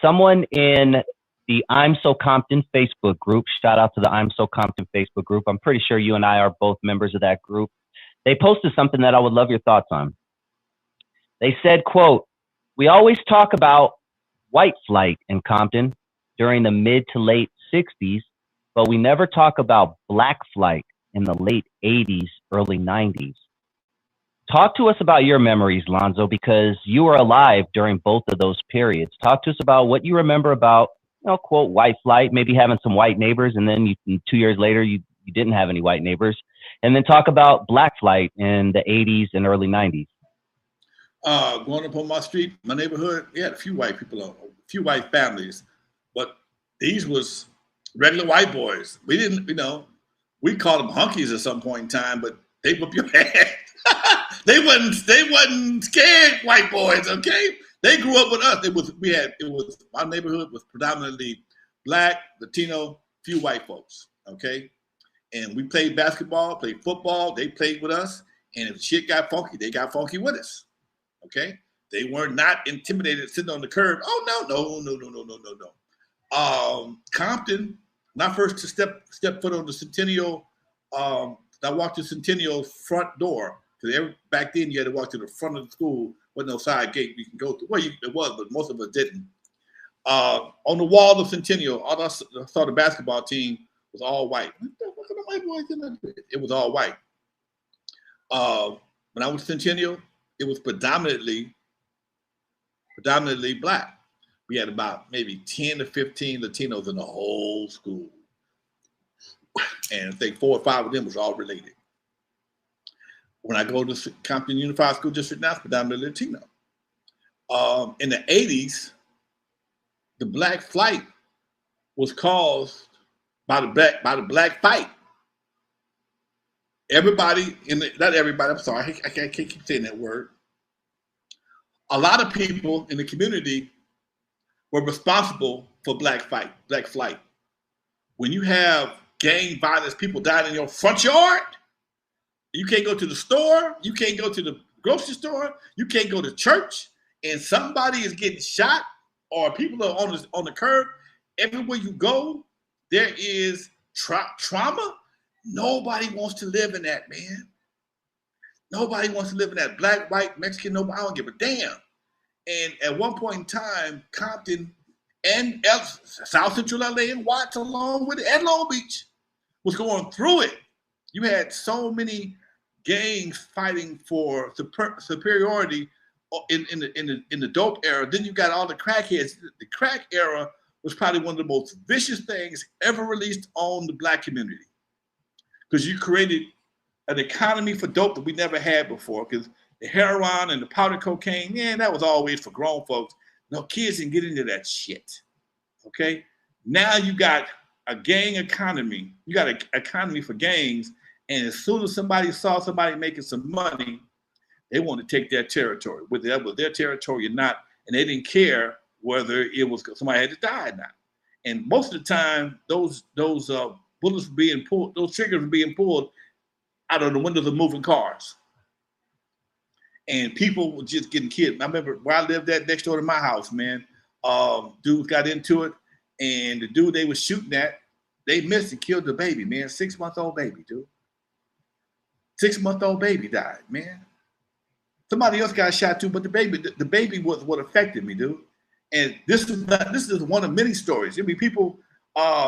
someone in the I'm So Compton Facebook group, shout out to the I'm So Compton Facebook group. I'm pretty sure you and I are both members of that group. They posted something that I would love your thoughts on. They said, quote, "We always talk about white flight in Compton during the mid to late 60s, but we never talk about black flight in the late 80s, early 90s. Talk to us about your memories, Lonzo, because you were alive during both of those periods. Talk to us about what you remember about, quote, white flight, maybe having some white neighbors, and then 2 years later, you didn't have any white neighbors. And then talk about black flight in the 80s and early 90s. Going up on my street, my neighborhood, we had a few white people, a few white families, but these was regular white boys. We didn't, we called them hunkies at some point in time, but they whoop your ass. They wasn't scared white boys, okay? They grew up with us. My neighborhood was predominantly black, Latino, few white folks, okay? And we played basketball, played football, they played with us, and if shit got funky, they got funky with us. Okay, they were not intimidated sitting on the curb. Oh no. Compton, when I first to step foot on the Centennial, I walked the Centennial front door because back then you had to walk to the front of the school. Wasn't no side gate you can go through. Well, it was, but most of us didn't. On the wall of Centennial, all I saw the basketball team was all white. What kind of white boys in that? It was all white. When I was Centennial, it was predominantly black. We had about maybe 10 to 15 Latinos in the whole school. And I think 4 or 5 of them was all related. When I go to Compton Unified School District now, it's predominantly Latino. In the 80s, the black flight was caused by the black fight. Everybody not everybody, I'm sorry, I can't keep saying that word. A lot of people in the community were responsible for black flight. When you have gang violence, people dying in your front yard, you can't go to the store, you can't go to the grocery store, you can't go to church, and somebody is getting shot or people are on the curb. Everywhere you go, there is trauma. Nobody wants to live in that, man. Nobody wants to live in that. Black, white, Mexican, nobody. I don't give a damn. And at one point in time, Compton and South Central LA and Watts, along with it, and Long Beach, was going through it. You had so many gangs fighting for superiority in the dope era. Then you got all the crackheads. The crack era was probably one of the most vicious things ever released on the black community. Because you created an economy for dope that we never had before. Because the heroin and the powder cocaine, man, that was always for grown folks. No, kids didn't get into that shit. Okay? Now you got a gang economy. You got an economy for gangs. And as soon as somebody saw somebody making some money, they wanted to take their territory, whether that was their territory or not. And they didn't care whether it was somebody had to die or not. And most of the time, those bullets were being pulled, those triggers were being pulled out of the windows of moving cars. And people were just getting killed. I remember where I lived at next door to my house, man. Dudes got into it, and the dude they were shooting at, they missed and killed the baby, man. 6-month-old baby, dude. 6-month-old baby died, man. Somebody else got shot too, but the baby was what affected me, dude. And this is one of many stories. I mean, people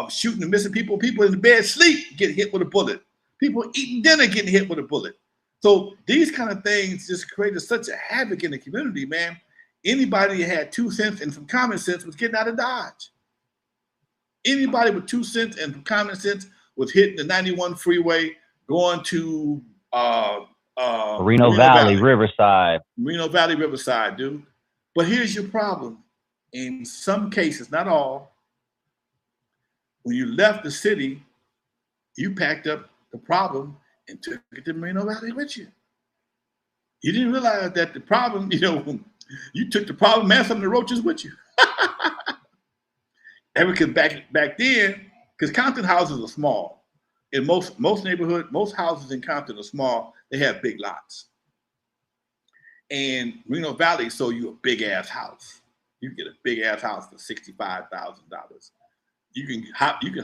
shooting and missing people in the bed sleep getting hit with a bullet. People eating dinner getting hit with a bullet. So these kind of things just created such a havoc in the community, man. Anybody that had 2 cents and some common sense was getting out of Dodge. Anybody with 2 cents and some common sense was hitting the 91 freeway, going to Moreno Valley, Riverside. Moreno Valley, Riverside, dude. But here's your problem. In some cases, not all, when you left the city, you packed up the problem and took it to Moreno Valley with you. You didn't realize that the problem, you took the problem and some of the roaches with you. And because back then, because Compton houses are small. In most neighborhoods, most houses in Compton are small. They have big lots. And Moreno Valley sold you a big ass house. You can get a big ass house for $65,000. You can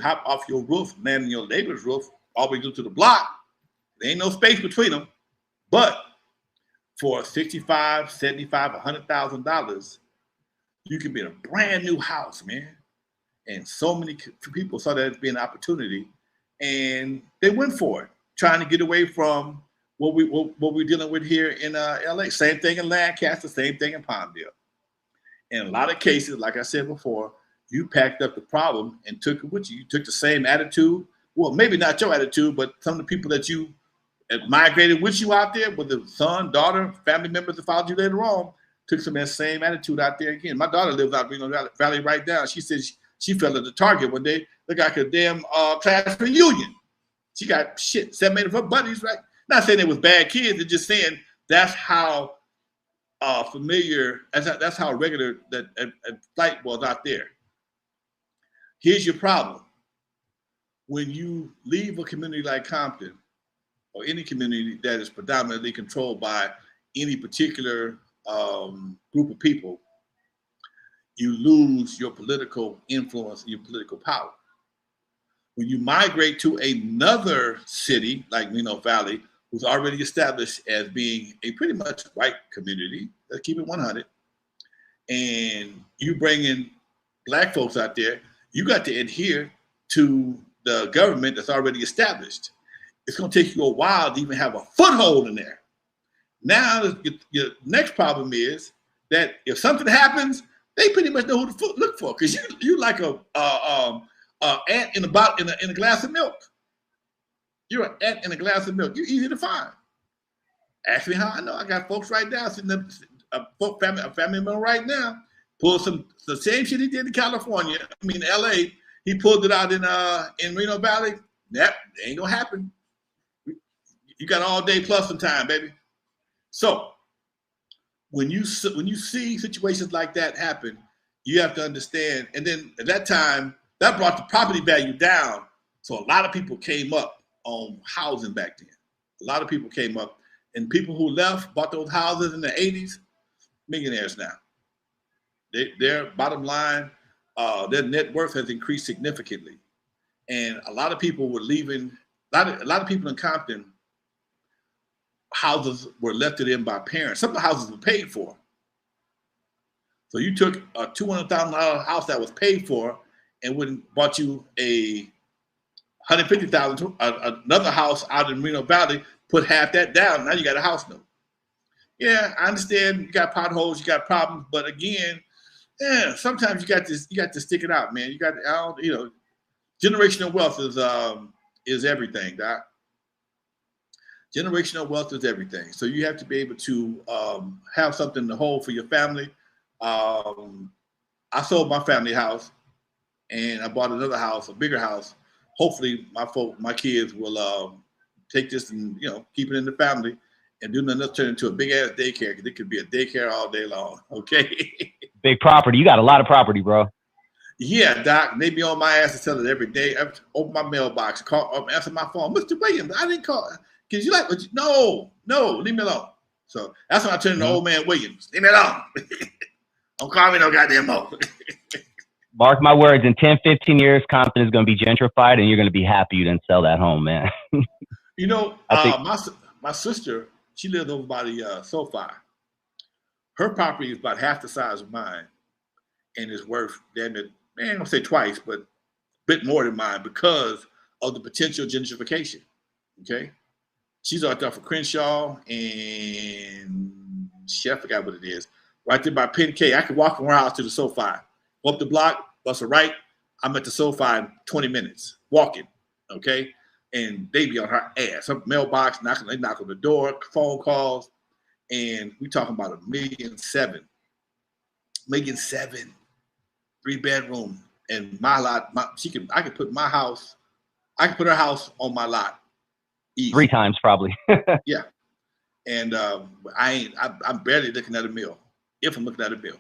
hop off your roof, land on your neighbor's roof, all the way to the block. There ain't no space between them. But for $65,000, $75,000, $100,000, you can be in a brand new house, man. And so many people saw that as being an opportunity, and they went for it, trying to get away from what we're dealing with here in LA. Same thing in Lancaster, same thing in Palmdale. In a lot of cases, like I said before, you packed up the problem and took it with you. You took the same attitude. Well, maybe not your attitude, but some of the people that you migrated with you out there, with the son, daughter, family members that followed you later on, took some of that same attitude out there again. My daughter lives out in Reno Valley right now. She says she fell at the Target one day. Looked like a damn class reunion. She got 7, 8 of her buddies, right? Not saying it was bad kids, it's just saying that's how familiar, that's how regular that flight was out there. Here's your problem. When you leave a community like Compton, or any community that is predominantly controlled by any particular group of people, you lose your political influence and your political power. When you migrate to another city like Reno Valley, who's already established as being a pretty much white community, let's keep it 100, and you bring in black folks out there, you got to adhere to the government that's already established. It's going to take you a while to even have a foothold in there. Now, your next problem is that if something happens, they pretty much know who to look for, because you like a ant in a glass of milk. You're an ant in a glass of milk. You're easy to find. Ask me how I know. I got folks right now sitting up, a family member right now, pulled the same shit he did in California. I mean, LA. He pulled it out in Reno Valley. That ain't gonna happen. You got all day plus some time, baby. So when you see situations like that happen, you have to understand. And then at that time, that brought the property value down. So a lot of people came up on housing back then. A lot of people came up, and people who left, bought those houses in the 80s, millionaires now. Their bottom line, their net worth has increased significantly. And a lot of people were leaving, a lot of people in Compton, houses were left to them by parents. Some of the houses were paid for. So you took a $200,000 house that was paid for and bought you a $150,000, another house out in Reno Valley, put half that down. Now you got a house note. Yeah, I understand you got potholes, you got problems, but again, yeah, sometimes you got to stick it out, man. You got to, generational wealth is everything, Doc. Generational wealth is everything. So you have to be able to have something to hold for your family. I sold my family house and I bought another house, a bigger house. Hopefully my kids will take this and keep it in the family and do nothing else, turn it into a big ass daycare, because it could be a daycare all day long. Okay. Big property. You got a lot of property, bro. Yeah, Doc. They be on my ass to tell it every day. I open my mailbox, call, answer my phone. Mr. Williams, I didn't call. Cause you like, no, leave me alone. So that's when I turned to old man Williams. Leave me alone. Don't call me no goddamn more. Mark my words, in 10, 15 years, Compton is going to be gentrified, and you're going to be happy you didn't sell that home, man. My sister, she lived over by the SoFi. Her property is about half the size of mine, and is worth, damn it, man, I'm going to say twice, but a bit more than mine because of the potential gentrification. Okay? She's out there for Crenshaw and I forgot what it is. Right there by Penn K. I could walk from her house to the SoFi. Go up the block, bust a right. I'm at the SoFi in 20 minutes, walking. Okay? And they be on her ass. Her mailbox, they knock on the door, phone calls, and we talking about $1.7 million. $1.7 million. 3-bedroom. And my lot, I could put her house on my lot. Easy. 3 times probably. Yeah. And I'm barely looking at a mill, if I'm looking at a mill.